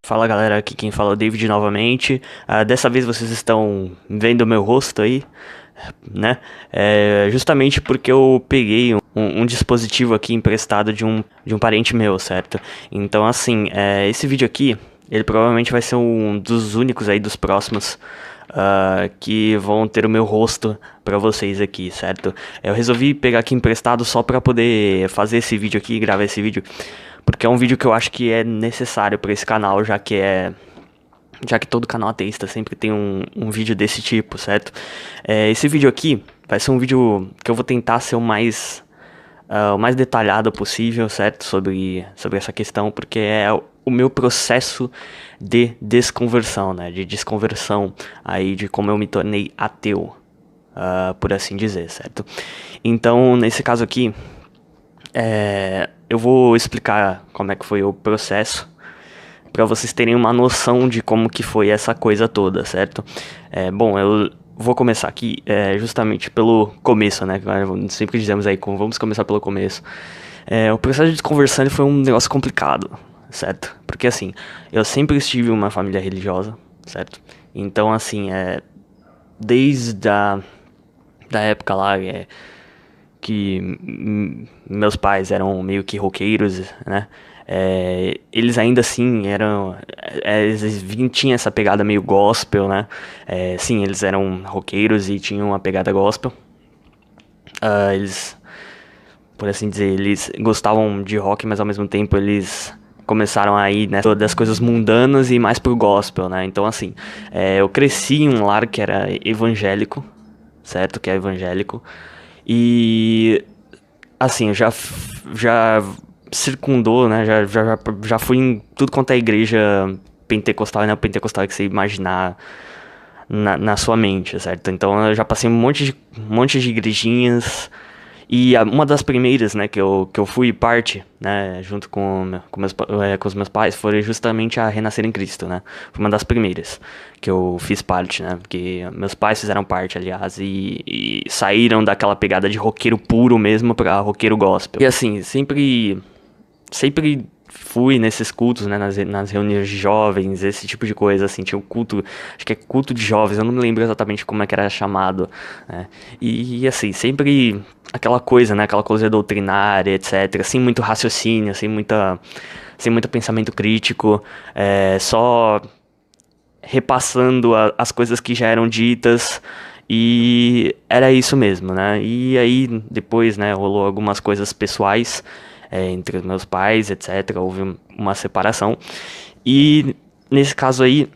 Fala galera, aqui quem fala é o David novamente. Dessa vez vocês estão vendo o meu rosto aí, né? Justamente porque eu peguei um dispositivo aqui emprestado de um parente meu, certo? Então, assim, esse vídeo aqui, ele provavelmente vai ser um dos únicos aí dos próximos que vão ter o meu rosto pra vocês aqui, certo? Eu resolvi pegar aqui emprestado só pra poder fazer esse vídeo aqui, gravar esse vídeo, porque é um vídeo que eu acho que é necessário pra esse canal, já que todo canal ateísta sempre tem um vídeo desse tipo, certo? Esse vídeo aqui vai ser um vídeo que eu vou tentar ser o mais detalhado possível, certo? Sobre essa questão, porque é o meu processo de desconversão, né? De desconversão aí, de como eu me tornei ateu, por assim dizer, certo? Então, nesse caso aqui, eu vou explicar como é que foi o processo, para vocês terem uma noção de como que foi essa coisa toda, certo? Bom, eu vou começar aqui justamente pelo começo, né? Sempre dizemos aí, vamos começar pelo começo. O processo de desconversão ele foi um negócio complicado, certo? Porque assim, eu sempre estive em uma família religiosa, certo? Então assim, desde da época lá que meus pais eram meio que roqueiros, né? Eles ainda assim eram. Tinham essa pegada meio gospel, né? Sim, eles eram roqueiros e tinham uma pegada gospel. Eles, por assim dizer, eles gostavam de rock, mas ao mesmo tempo eles começaram a ir, né, das coisas mundanas e mais pro gospel, né? Então, assim, eu cresci em um lar que era evangélico, certo? Que é evangélico. E assim, eu já circundou, né? Já fui em tudo quanto é igreja pentecostal e neopentecostal que você imaginar na sua mente, certo? Então eu já passei um monte de igrejinhas. E uma das primeiras, né, que eu fui parte, né, junto com os meus pais, foi justamente a Renascer em Cristo, né? Foi uma das primeiras que eu fiz parte, né? Porque meus pais fizeram parte, aliás, e saíram daquela pegada de roqueiro puro mesmo pra roqueiro gospel. E assim, sempre fui nesses cultos, né, nas reuniões de jovens, esse tipo de coisa, assim, tinha um culto, acho que é culto de jovens, eu não me lembro exatamente como é que era chamado, né, e assim, sempre aquela coisa, né, aquela coisa doutrinária, etc, sem muito raciocínio, sem muito pensamento crítico, só repassando as coisas que já eram ditas, e era isso mesmo, né? E aí depois, né, rolou algumas coisas pessoais entre os meus pais, etc. Houve uma separação. E nesse caso aí,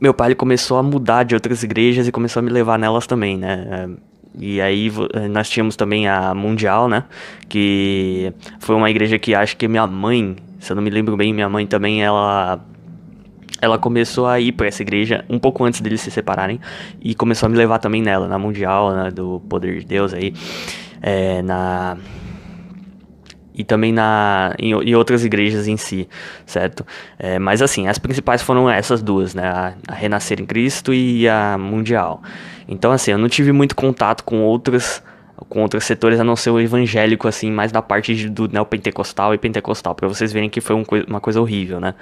meu pai ele começou a mudar de outras igrejas e começou a me levar nelas também, né? E aí nós tínhamos também a Mundial, né? Que foi uma igreja que acho que minha mãe, se eu não me lembro bem, minha mãe também, ela começou a ir pra essa igreja um pouco antes deles se separarem e começou a me levar também nela, na Mundial, né, do Poder de Deus aí, e também em outras igrejas em si, certo? Mas assim, as principais foram essas duas, né, a Renascer em Cristo e a Mundial. Então assim, eu não tive muito contato com outros setores a não ser o evangélico, assim, mais da parte do neopentecostal e pentecostal, pra vocês verem que foi uma coisa horrível, né?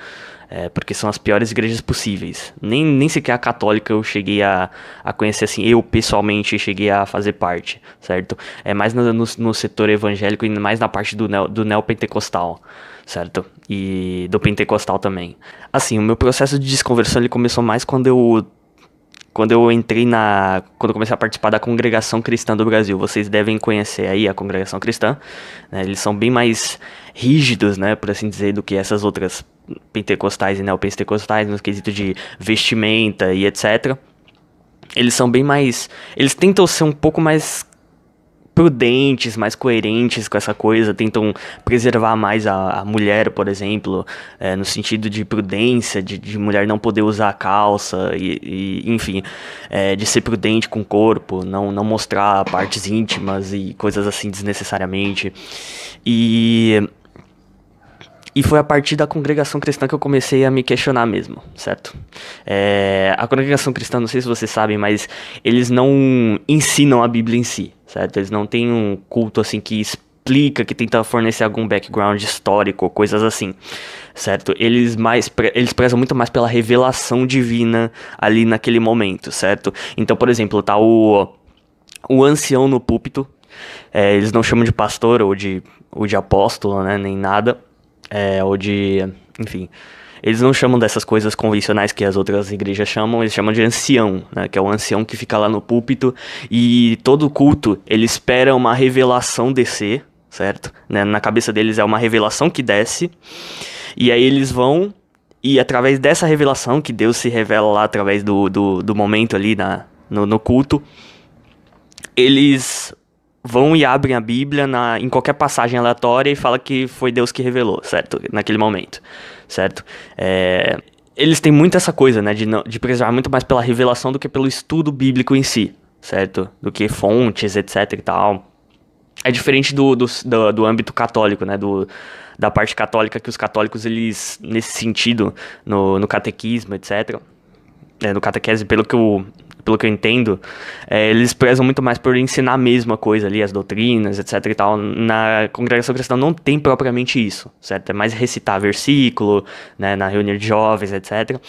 Porque são as piores igrejas possíveis. Nem sequer a católica eu cheguei a conhecer, assim, eu pessoalmente cheguei a fazer parte, certo? Mais no setor evangélico e mais na parte do neopentecostal, certo? E do pentecostal também. Assim, o meu processo de desconversão ele começou mais quando eu comecei a participar da Congregação Cristã do Brasil. Vocês devem conhecer aí a Congregação Cristã, né? Eles são bem mais rígidos, né, por assim dizer, do que essas outras pentecostais e neopentecostais, no quesito de vestimenta e etc. Eles são bem mais, eles tentam ser um pouco mais prudentes, mais coerentes com essa coisa, tentam preservar mais a mulher, por exemplo, no sentido de prudência, de mulher não poder usar calça, enfim, de ser prudente com o corpo, não mostrar partes íntimas e coisas assim desnecessariamente. E foi a partir da congregação cristã que eu comecei a me questionar mesmo, certo? A congregação cristã, não sei se vocês sabem, mas eles não ensinam a Bíblia em si, certo? Eles não têm um culto assim que explica, que tenta fornecer algum background histórico, coisas assim, certo? Eles prezam muito mais pela revelação divina ali naquele momento, certo? Então, por exemplo, tá o ancião no púlpito, eles não chamam de pastor ou de apóstolo, né, nem nada, ou de, enfim, eles não chamam dessas coisas convencionais que as outras igrejas chamam, eles chamam de ancião, né, que é o ancião que fica lá no púlpito, e todo culto, ele espera uma revelação descer, certo? Né, na cabeça deles é uma revelação que desce, e aí eles vão, e através dessa revelação, que Deus se revela lá através do momento ali no culto, eles vão e abrem a Bíblia em qualquer passagem aleatória e fala que foi Deus que revelou, certo? Naquele momento, certo? Eles têm muito essa coisa, né? De preservar muito mais pela revelação do que pelo estudo bíblico em si, certo? Do que fontes, etc e tal. É diferente do âmbito católico, né? Da parte católica, que os católicos, eles, nesse sentido, no catequismo, etc., no catequese, pelo que eu entendo, eles prezam muito mais por ensinar a mesma coisa ali, as doutrinas, etc e tal. Na congregação cristã não tem propriamente isso, certo? É mais recitar versículo, né, na reunião de jovens, etc.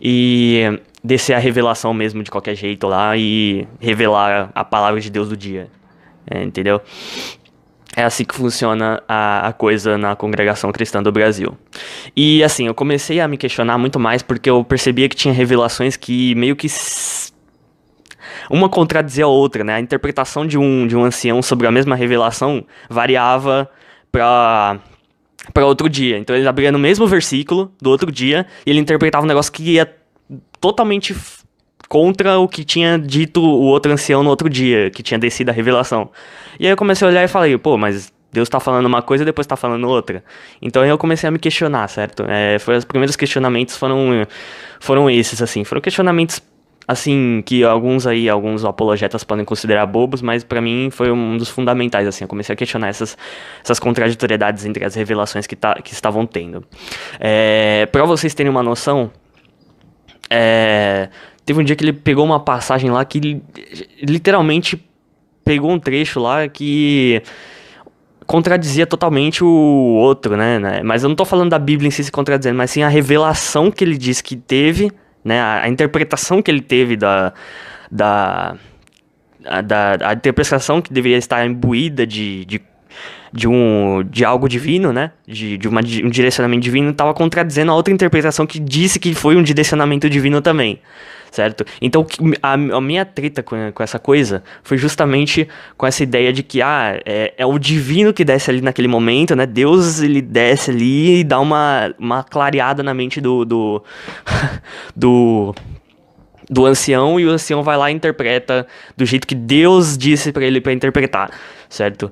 E descer a revelação mesmo de qualquer jeito lá e revelar a palavra de Deus do dia, entendeu? É assim que funciona a coisa na congregação cristã do Brasil. E assim, eu comecei a me questionar muito mais porque eu percebia que tinha revelações que meio que uma contradizia a outra, né? A interpretação de um ancião sobre a mesma revelação variava para outro dia. Então ele abria no mesmo versículo do outro dia e ele interpretava um negócio que ia totalmente contra o que tinha dito o outro ancião no outro dia, que tinha descido a revelação. E aí eu comecei a olhar e falei, pô, mas Deus tá falando uma coisa e depois tá falando outra. Então aí eu comecei a me questionar, certo? Os primeiros questionamentos foram esses, assim. Foram questionamentos, assim, que alguns apologetas podem considerar bobos, mas pra mim foi um dos fundamentais, assim. Eu comecei a questionar essas contraditoriedades entre as revelações que estavam tendo. Pra vocês terem uma noção, teve um dia que ele pegou uma passagem lá que literalmente pegou um trecho lá que contradizia totalmente o outro, né? Mas eu não tô falando da Bíblia em si se contradizendo, mas sim a revelação que ele disse que teve, né? A interpretação que ele teve a interpretação que deveria estar imbuída de algo divino, né? Um direcionamento divino, estava contradizendo a outra interpretação que disse que foi um direcionamento divino também, certo? Então a minha treta com essa coisa foi justamente com essa ideia de que é o divino que desce ali naquele momento, né? Deus, ele desce ali e dá uma clareada na mente do ancião, e o ancião vai lá e interpreta do jeito que Deus disse pra ele pra interpretar, certo?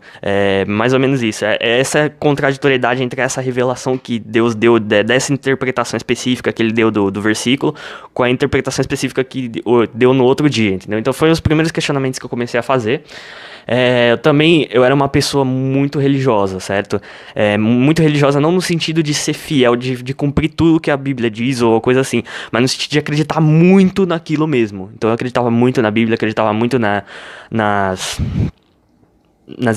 Mais ou menos isso. Essa contraditoriedade entre essa revelação que Deus deu dessa interpretação específica que ele deu do versículo com a interpretação específica que deu no outro dia, entendeu? Então foram os primeiros questionamentos que eu comecei a fazer. Eu era uma pessoa muito religiosa, certo? Muito religiosa não no sentido de ser fiel, de cumprir tudo que a Bíblia diz ou coisa assim, mas no sentido de acreditar muito naquilo mesmo. Então eu acreditava muito na Bíblia, acreditava muito nas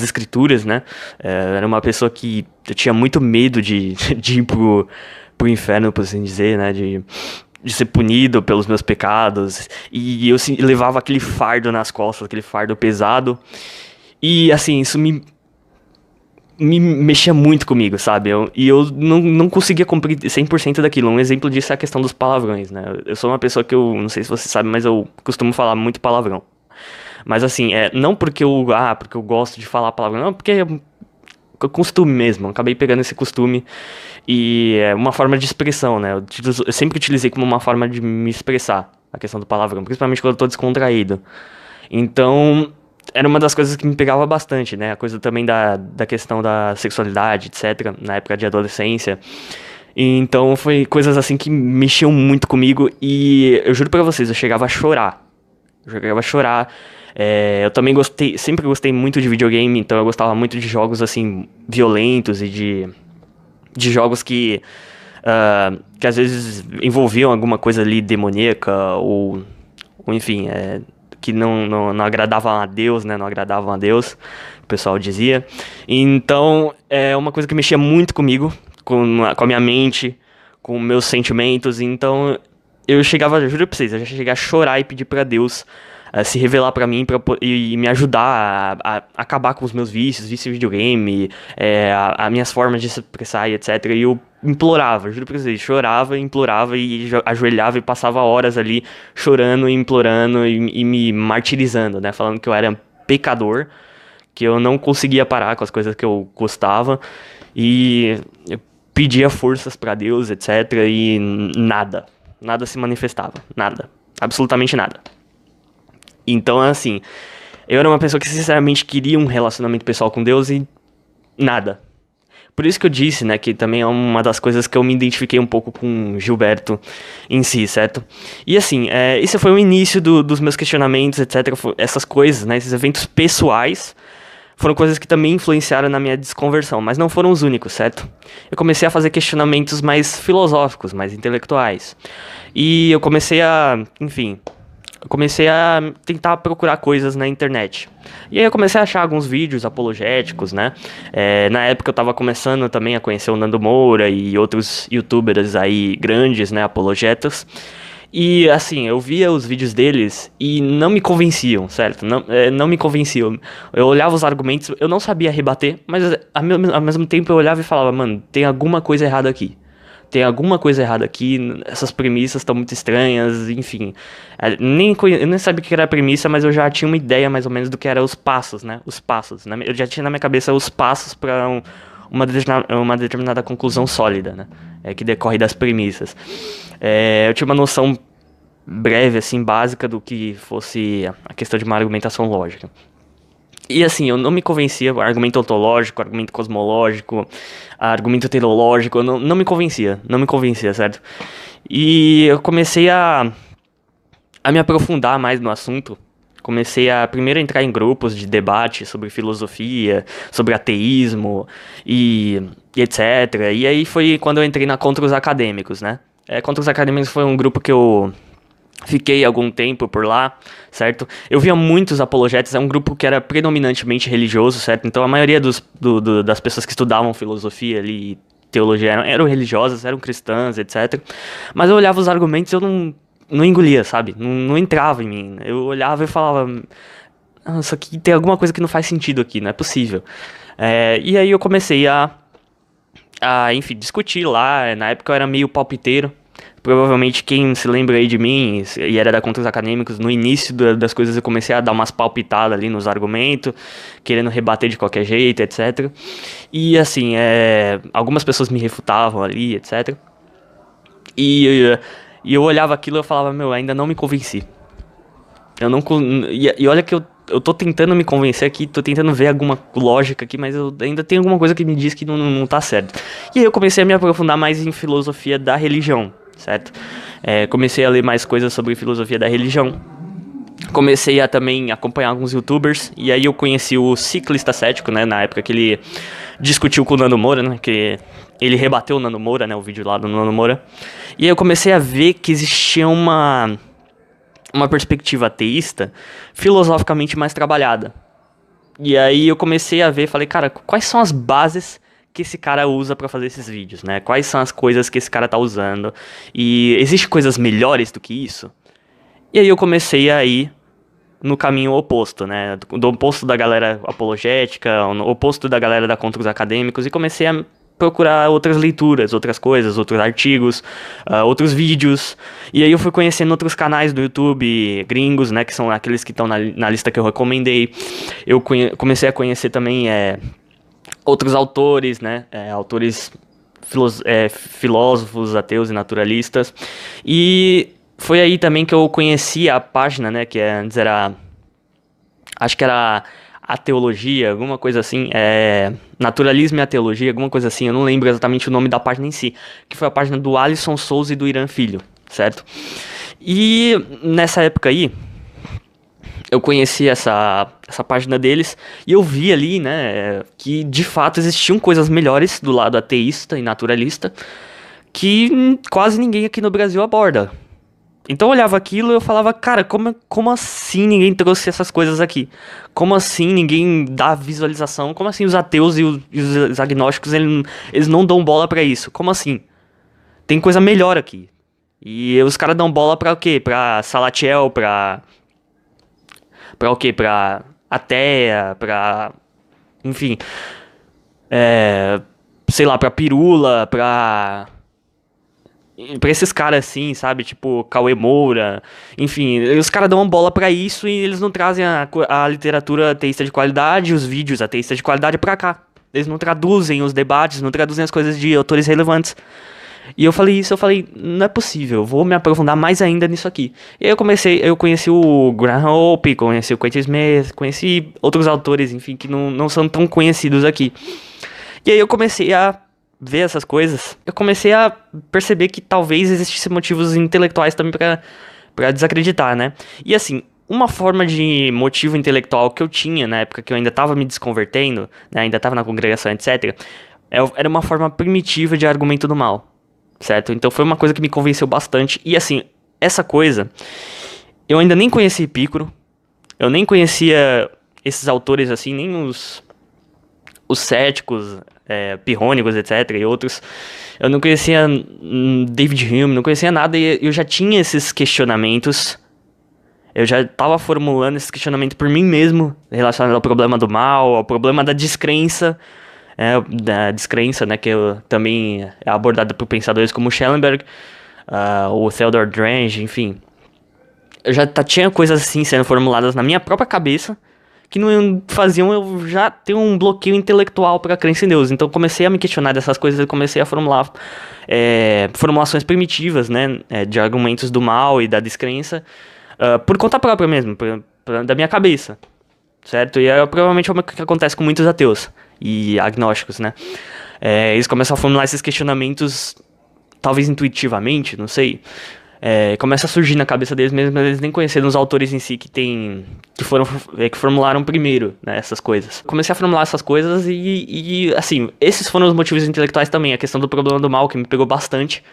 escrituras, né? Era uma pessoa que eu tinha muito medo de ir pro inferno, por assim dizer, né? De ser punido pelos meus pecados, e eu levava aquele fardo nas costas, aquele fardo pesado, e assim, isso me mexia muito comigo, sabe? Eu não conseguia cumprir 100% daquilo. Um exemplo disso é a questão dos palavrões, né? Eu sou uma pessoa que não sei se você sabe, mas eu costumo falar muito palavrão. Mas assim, não porque porque eu gosto de falar palavrão, não, porque é costume mesmo, eu acabei pegando esse costume e é uma forma de expressão, né? Eu sempre utilizei como uma forma de me expressar a questão do palavrão, principalmente quando eu tô descontraído. Então, era uma das coisas que me pegava bastante, né? A coisa também da questão da sexualidade, etc., na época de adolescência. Então, foi coisas assim que mexiam muito comigo e eu juro pra vocês, eu chegava a chorar. Eu também sempre gostei muito de videogame, então eu gostava muito de jogos assim violentos e de jogos que às vezes envolviam alguma coisa ali demoníaca ou enfim, que não agradavam a Deus, né? Não agradavam a Deus, o pessoal dizia. Então, é uma coisa que mexia muito comigo, com a minha mente, com meus sentimentos. Então, eu juro pra vocês, eu já cheguei a chorar e pedir pra Deus se revelar pra mim e me ajudar a acabar com os meus vícios de videogame, as minhas formas de se expressar e etc. E eu implorava, juro pra vocês, chorava, implorava e ajoelhava e passava horas ali chorando e implorando e me martirizando, né? Falando que eu era pecador, que eu não conseguia parar com as coisas que eu gostava e eu pedia forças pra Deus, etc. E nada se manifestava, nada, absolutamente nada. Então, assim, eu era uma pessoa que sinceramente queria um relacionamento pessoal com Deus e nada. Por isso que eu disse, né, que também é uma das coisas que eu me identifiquei um pouco com Gilberto em si, certo? E assim, esse foi o início dos meus questionamentos, etc. Essas coisas, né, esses eventos pessoais foram coisas que também influenciaram na minha desconversão, mas não foram os únicos, certo? Eu comecei a fazer questionamentos mais filosóficos, mais intelectuais. E eu comecei a, enfim, tentar procurar coisas na internet. E aí eu comecei a achar alguns vídeos apologéticos, né? Na época eu tava começando também a conhecer o Nando Moura e outros youtubers aí grandes, né? Apologetas. E assim, eu via os vídeos deles e não me convenciam, certo? Não me convenciam. Eu olhava os argumentos, eu não sabia rebater, mas ao mesmo tempo eu olhava e falava, mano, tem alguma coisa errada aqui. Tem alguma coisa errada aqui, essas premissas estão muito estranhas, enfim. Eu nem sabia o que era a premissa, mas eu já tinha uma ideia mais ou menos do que eram os passos, né? Os passos. Eu já tinha na minha cabeça os passos para uma determinada conclusão sólida, né? Que decorre das premissas. Eu tinha uma noção breve, assim, básica do que fosse a questão de uma argumentação lógica. E assim, eu não me convencia, argumento ontológico, argumento cosmológico, argumento teleológico, não me convencia, certo? E eu comecei a me aprofundar mais no assunto. Comecei a primeiro entrar em grupos de debate sobre filosofia, sobre ateísmo e etc. E aí foi quando eu entrei na Contra os Acadêmicos, né? Contra os Acadêmicos foi um grupo que eu fiquei algum tempo por lá, certo? Eu via muitos apologetas, é um grupo que era predominantemente religioso, certo? Então a maioria das pessoas que estudavam filosofia ali, teologia, eram religiosas, eram cristãs, etc. Mas eu olhava os argumentos e eu não engolia, sabe? Não entrava em mim. Eu olhava e falava, isso aqui tem alguma coisa que não faz sentido aqui, não é possível. E aí eu comecei enfim, discutir lá. Na época eu era meio palpiteiro. Provavelmente quem se lembra aí de mim e era da Contra os Acadêmicos, no início das coisas eu comecei a dar umas palpitadas ali nos argumentos, querendo rebater de qualquer jeito, etc. E assim, algumas pessoas me refutavam ali, etc. E eu olhava aquilo e eu falava, meu, ainda não me convenci. E olha que eu tô tentando me convencer aqui, tô tentando ver alguma lógica aqui, mas eu ainda tem alguma coisa que me diz que não tá certo. E aí eu comecei a me aprofundar mais em filosofia da religião, certo? Comecei a ler mais coisas sobre filosofia da religião. Comecei a também acompanhar alguns youtubers, e aí eu conheci o Ciclista Cético, né, na época que ele discutiu com o Nando Moura, né, que ele rebateu o Nando Moura, né, o vídeo lá do Nando Moura. E aí eu comecei a ver que existia uma perspectiva ateísta filosoficamente mais trabalhada. E aí eu comecei a ver, falei, cara, quais são as bases que esse cara usa pra fazer esses vídeos, né? Quais são as coisas que esse cara tá usando? E existem coisas melhores do que isso? E aí eu comecei a ir no caminho oposto, né? Do oposto da galera apologética, no oposto da galera da Contra os Acadêmicos, e comecei a procurar outras leituras, outras coisas, outros artigos, outros vídeos. E aí eu fui conhecendo outros canais do YouTube gringos, né, que são aqueles que estão na lista que eu recomendei. Eu comecei a conhecer também outros autores, né, autores filósofos, ateus e naturalistas. E foi aí também que eu conheci a página, né, que antes era, acho que era a teologia, alguma coisa assim, naturalismo e a teologia, alguma coisa assim, eu não lembro exatamente o nome da página em si, que foi a página do Alisson Souza e do Irã Filho, certo? E nessa época aí, eu conheci essa página deles, e eu vi ali, né, que de fato existiam coisas melhores do lado ateísta e naturalista, que quase ninguém aqui no Brasil aborda. Então eu olhava aquilo e eu falava, cara, como assim ninguém trouxe essas coisas aqui? Como assim ninguém dá visualização? Como assim os ateus e os agnósticos, eles não dão bola pra isso? Como assim? Tem coisa melhor aqui. E os caras dão bola pra o quê? Pra Salatiel, pra o quê? Pra Ateia, pra... Enfim, sei lá, pra Pirula, pra esses caras assim, sabe? Tipo, Cauê Moura. Enfim, os caras dão uma bola pra isso e eles não trazem a literatura ateísta de qualidade, os vídeos ateístas de qualidade pra cá. Eles não traduzem os debates, não traduzem as coisas de autores relevantes. E eu falei isso, eu falei, não é possível, eu vou me aprofundar mais ainda nisso aqui. E aí eu conheci o Graham Hope, conheci o Quentin Smith, conheci outros autores, enfim, que não são tão conhecidos aqui. E aí eu comecei a ver essas coisas, eu comecei a perceber que talvez existissem motivos intelectuais também pra desacreditar, né? E assim, uma forma de motivo intelectual que eu tinha na época que eu ainda tava me desconvertendo, né, ainda tava na congregação, etc., era uma forma primitiva de argumento do mal, certo? Então foi uma coisa que me convenceu bastante. E assim, essa coisa, eu ainda nem conhecia Epicuro, eu nem conhecia esses autores assim, nem os céticos, pirrônicos, etc., e outros. Eu não conhecia David Hume, não conhecia nada, e eu já tinha esses questionamentos. Eu já estava formulando esse questionamento por mim mesmo, relacionado ao problema do mal, ao problema da descrença, da descrença, né, também é abordado por pensadores como Schellenberg, o Theodor Drange, enfim. Eu já tinha coisas assim sendo formuladas na minha própria cabeça, que não faziam eu já ter um bloqueio intelectual para a crença em Deus. Então comecei a me questionar dessas coisas e comecei a formular formulações primitivas, né, de argumentos do mal e da descrença, por conta própria mesmo, da minha cabeça, certo? E provavelmente é o que acontece com muitos ateus e agnósticos, né? Eles começam a formular esses questionamentos, talvez intuitivamente, não sei. Começa a surgir na cabeça deles mesmo, mas eles nem conheceram os autores em si que formularam primeiro, né, essas coisas. Comecei a formular essas coisas e assim, esses foram os motivos intelectuais também, a questão do problema do mal, que me pegou bastante.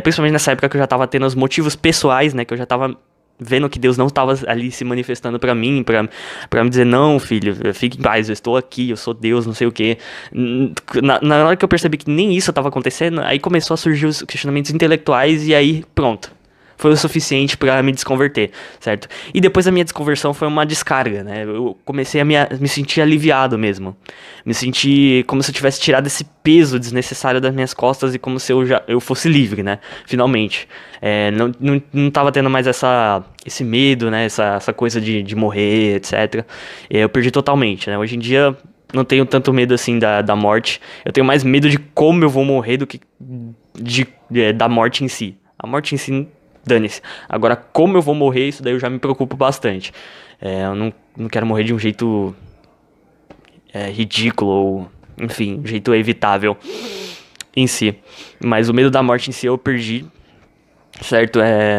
Principalmente nessa época que eu já tava tendo os motivos pessoais, né, que eu já tava vendo que Deus não estava ali se manifestando pra mim, pra me dizer, não, filho, fique em paz, eu estou aqui, eu sou Deus, não sei o quê. Na hora que eu percebi que nem isso estava acontecendo, aí começou a surgir os questionamentos intelectuais e aí, pronto. Foi o suficiente pra me desconverter, certo? E depois a minha desconversão foi uma descarga, né? Eu comecei a me sentir aliviado mesmo. Me senti como se eu tivesse tirado esse peso desnecessário das minhas costas e como se eu fosse livre, né? Finalmente. Não tava tendo mais esse medo, né? Essa coisa de morrer, etc. Eu perdi totalmente, né? Hoje em dia não tenho tanto medo assim da morte. Eu tenho mais medo de como eu vou morrer do que da morte em si. A morte em si, dane-se. Agora, como eu vou morrer, isso daí eu já me preocupo bastante. Eu não quero morrer de um jeito ridículo ou, enfim, um jeito evitável em si. Mas o medo da morte em si eu perdi, certo?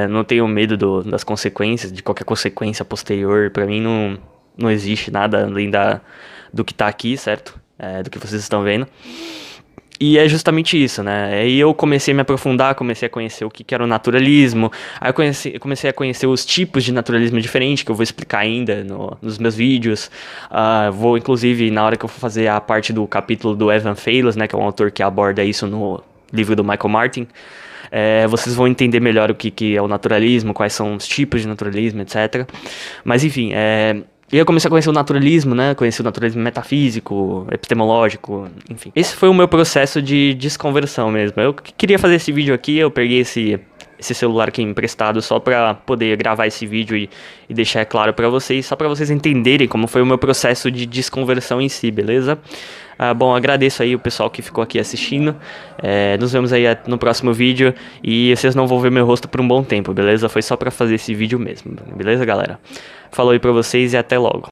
Não tenho medo das consequências, de qualquer consequência posterior. Pra mim não existe nada além do que tá aqui, certo? Do que vocês estão vendo. E é justamente isso, né? Aí eu comecei a me aprofundar, comecei a conhecer o que era o naturalismo. Aí eu comecei a conhecer os tipos de naturalismo diferente, que eu vou explicar ainda nos meus vídeos. Vou, inclusive, na hora que eu for fazer a parte do capítulo do Evan Feilas, né? Que é um autor que aborda isso no livro do Michael Martin. Vocês vão entender melhor o que é o naturalismo, quais são os tipos de naturalismo, etc. Mas, enfim, e eu comecei a conhecer o naturalismo, né? Conheci o naturalismo metafísico, epistemológico, enfim. Esse foi o meu processo de desconversão mesmo. Eu queria fazer esse vídeo aqui, eu peguei esse celular aqui emprestado só pra poder gravar esse vídeo e deixar claro pra vocês, só pra vocês entenderem como foi o meu processo de desconversão em si, beleza? Bom, agradeço aí o pessoal que ficou aqui assistindo. Nos vemos aí no próximo vídeo. E vocês não vão ver meu rosto por um bom tempo, beleza? Foi só pra fazer esse vídeo mesmo, beleza, galera? Falou aí pra vocês e até logo.